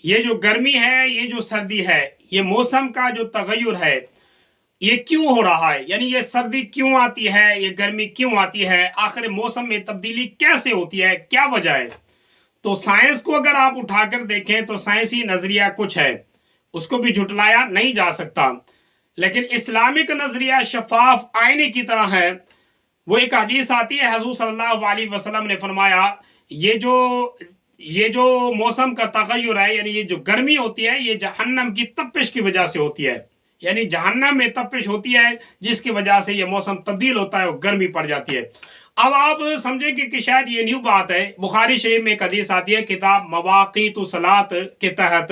یہ جو گرمی ہے، یہ جو سردی ہے، یہ موسم کا جو تغیر ہے، یہ کیوں ہو رہا ہے؟ یعنی یہ سردی کیوں آتی ہے، یہ گرمی کیوں آتی ہے، آخر موسم میں تبدیلی کیسے ہوتی ہے، کیا وجہ ہے؟ تو سائنس کو اگر آپ اٹھا کر دیکھیں تو سائنسی نظریہ کچھ ہے، اس کو بھی جھٹلایا نہیں جا سکتا، لیکن اسلامک نظریہ شفاف آئینے کی طرح ہے۔ وہ ایک حدیث آتی ہے، حضور صلی اللہ علیہ وسلم نے فرمایا یہ جو موسم کا تغیر ہے، یعنی یہ جو گرمی ہوتی ہے، یہ جہنم کی تپش کی وجہ سے ہوتی ہے۔ یعنی جہنم میں تپش ہوتی ہے جس کی وجہ سے یہ موسم تبدیل ہوتا ہے اور گرمی پڑ جاتی ہے۔ اب آپ سمجھیں کہ شاید یہ نیو بات ہے۔ بخاری شریف میں ایک حدیث آتی ہے، کتاب مواقیت الصلاۃ کے تحت،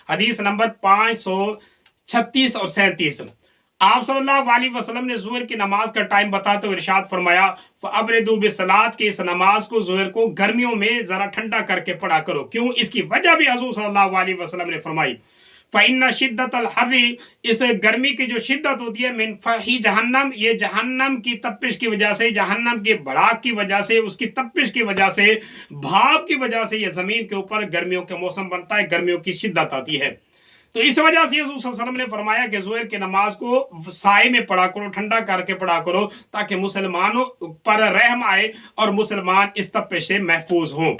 حدیث نمبر 536 اور 37۔ آپ صلی اللہ علیہ وسلم نے ظہر کی نماز کا ٹائم بتاتے ہوئے ارشاد فرمایا، فَأَبْرِدُوا بِالصَّلَاةِ کہ اس نماز کو، ظہر کو، گرمیوں میں ذرا ٹھنڈا کر کے پڑھا کرو۔ کیوں؟ اس کی وجہ بھی حضور صلی اللہ علیہ وسلم نے فرمائی، فَإِنَّ شِدَّةَ الْحَرِّ اس گرمی کی جو شدت ہوتی ہے، مِنْ فَحِي جہنم یہ جہنم کی تپش کی وجہ سے، جہنم کے بھڑاک کی وجہ سے، اس کی تپش کی وجہ سے، بھاپ کی وجہ سے یہ زمین کے اوپر گرمیوں کے موسم بنتا ہے، گرمیوں کی شدت آتی ہے۔ تو اس وجہ سے حضور صلی اللہ علیہ وسلم نے فرمایا کہ ظہر کی نماز کو سائے میں پڑھا کرو، ٹھنڈا کر کے پڑھا کرو، تاکہ مسلمانوں پر رحم آئے اور مسلمان اس تپش سے محفوظ ہوں۔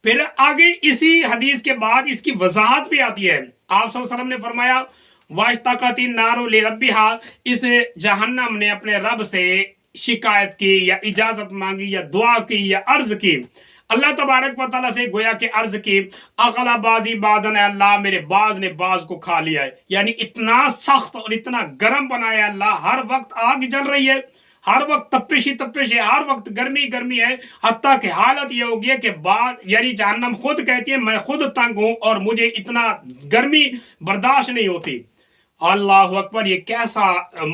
پھر آگے اسی حدیث کے بعد اس کی وضاحت بھی آتی ہے۔ آپ صلی اللہ علیہ وسلم نے فرمایا، وَاشْتَقَتِ النَّارُ لِرَبِّهَا اس جہنم نے اپنے رب سے شکایت کی یا اجازت مانگی یا دعا کی یا عرض کی، اللہ تبارک و تعالیٰ سے گویا کہ عرض کی، اغلا بازی بادن ہے اللہ، میرے باز نے باز کو کھا لیا ہے۔ یعنی اتنا سخت اور اتنا گرم بنایا اللہ، ہر وقت آگ جل رہی ہے، ہر وقت تپش ہی تپش ہے، ہر وقت گرمی گرمی ہے، حتیٰ کہ حالت یہ ہوگی ہے کہ یعنی جہنم خود کہتی ہے میں خود تنگ ہوں اور مجھے اتنا گرمی برداشت نہیں ہوتی۔ اللہ اکبر! یہ کیسا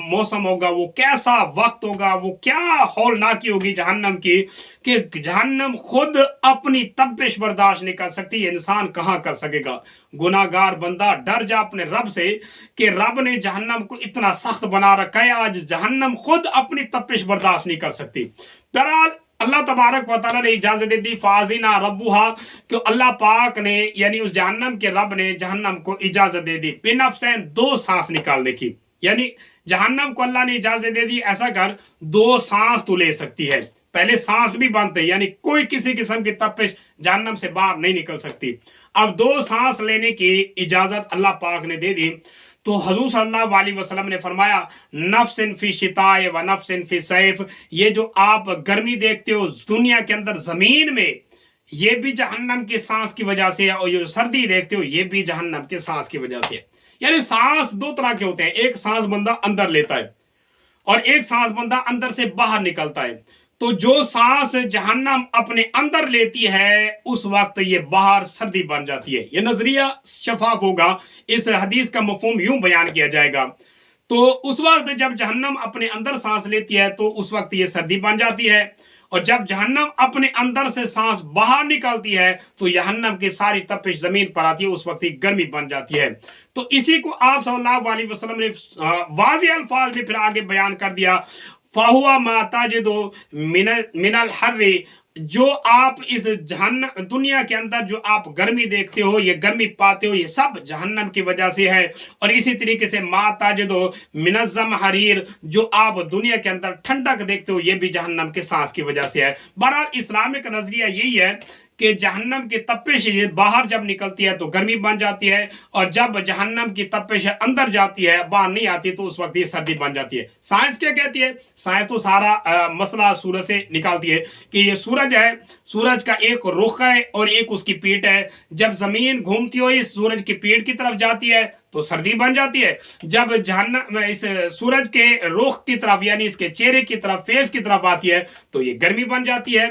موسم ہوگا، وہ کیسا وقت ہوگا، وہ کیا ہولناکی ہوگی جہنم کی، کہ جہنم خود اپنی تپش برداشت نہیں کر سکتی، یہ انسان کہاں کر سکے گا؟ گناہگار بندہ ڈر جا اپنے رب سے کہ رب نے جہنم کو اتنا سخت بنا رکھا ہے، آج جہنم خود اپنی تپش برداشت نہیں کر سکتی۔ بہرحال اللہ تبارک و تعالیٰ نے اجازت دے دی، فَأَذِنَ رَبُّهَا کہ اللہ پاک نے، یعنی اس جہنم کے رب نے جہنم کو اجازت دے دی، بِنَفْسٍ 2 سانس نکالنے کی۔ یعنی جہنم کو اللہ نے اجازت دے دی، ایسا کر 2 سانس تو لے سکتی ہے۔ پہلے سانس بھی بند تھے، یعنی کوئی کسی قسم کی تپش جہنم سے باہر نہیں نکل سکتی، اب 2 سانس لینے کی اجازت اللہ پاک نے دے دی۔ تو حضور صلی اللہ علیہ وسلم نے فرمایا، نفس فی شتاء و نفس فی صیف یہ جو آپ گرمی دیکھتے ہو دنیا کے اندر زمین میں، یہ بھی جہنم کے سانس کی وجہ سے ہے، اور یہ جو سردی دیکھتے ہو یہ بھی جہنم کے سانس کی وجہ سے ہے۔ یعنی سانس 2 طرح کے ہوتے ہیں، ایک سانس بندہ اندر لیتا ہے اور ایک سانس بندہ اندر سے باہر نکلتا ہے۔ تو جو سانس جہنم اپنے اندر لیتی ہے اس وقت یہ باہر سردی بن جاتی ہے۔ یہ نظریہ شفاف ہوگا، اس حدیث کا مفہوم یوں بیان کیا جائے گا۔ تو اس وقت جب جہنم اپنے اندر سانس لیتی ہے تو اس وقت یہ سردی بن جاتی ہے، اور جب جہنم اپنے اندر سے سانس باہر نکالتی ہے تو جہنم کی ساری تپش زمین پر آتی ہے، اس وقت یہ گرمی بن جاتی ہے۔ تو اسی کو آپ صلی اللہ علیہ وسلم نے واضح الفاظ میں پھر آگے بیان کر دیا، فَهُوَ مَا تَجِدُ مِنَ الْحَرِّ جو آپ اس دنیا کے اندر جو آپ گرمی دیکھتے ہو، یہ گرمی پاتے ہو، یہ سب جہنم کی وجہ سے ہے۔ اور اسی طریقے سے مَا تَجِدُ مِنَ الزَّمْحَرِيرِ جو آپ دنیا کے اندر ٹھنڈک دیکھتے ہو، یہ بھی جہنم کے سانس کی وجہ سے ہے۔ بہرحال اسلام کا نظریہ یہی ہے کہ جہنم کی تپش باہر جب نکلتی ہے تو گرمی بن جاتی ہے، اور جب جہنم کی تپش اندر جاتی ہے، باہر نہیں آتی، تو اس وقت یہ سردی بن جاتی ہے۔ سائنس کیا کہتی ہے؟ سائنس تو سارا مسئلہ سورج سے نکالتی ہے کہ یہ سورج ہے، سورج کا ایک رخ ہے اور ایک اس کی پیٹھ ہے، جب زمین گھومتی ہوئی سورج کی پیٹھ کی طرف جاتی ہے تو سردی بن جاتی ہے، جب جہنم اس سورج کے رخ کی طرف یعنی اس کے چہرے کی طرف، فیس کی طرف آتی ہے تو یہ گرمی بن جاتی ہے۔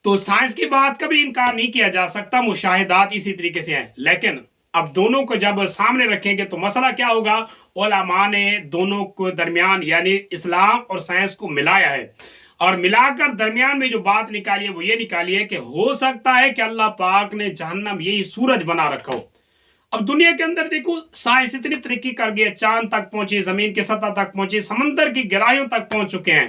تو سائنس کی بات کا بھی انکار نہیں کیا جا سکتا، مشاہدات اسی طریقے سے ہیں، لیکن اب دونوں کو جب سامنے رکھیں گے تو مسئلہ کیا ہوگا؟ علماء نے دونوں کو درمیان یعنی اسلام اور سائنس کو ملایا ہے، اور ملا کر درمیان میں جو بات نکالی ہے وہ یہ نکالی ہے کہ ہو سکتا ہے کہ اللہ پاک نے جہنم یہی سورج بنا رکھا ہو۔ اب دنیا کے اندر دیکھو، سائنس اتنی ترقی کر گئی ہے، چاند تک پہنچی، زمین کی سطح تک پہنچی، سمندر کی گہرائیوں تک پہنچ چکے ہیں،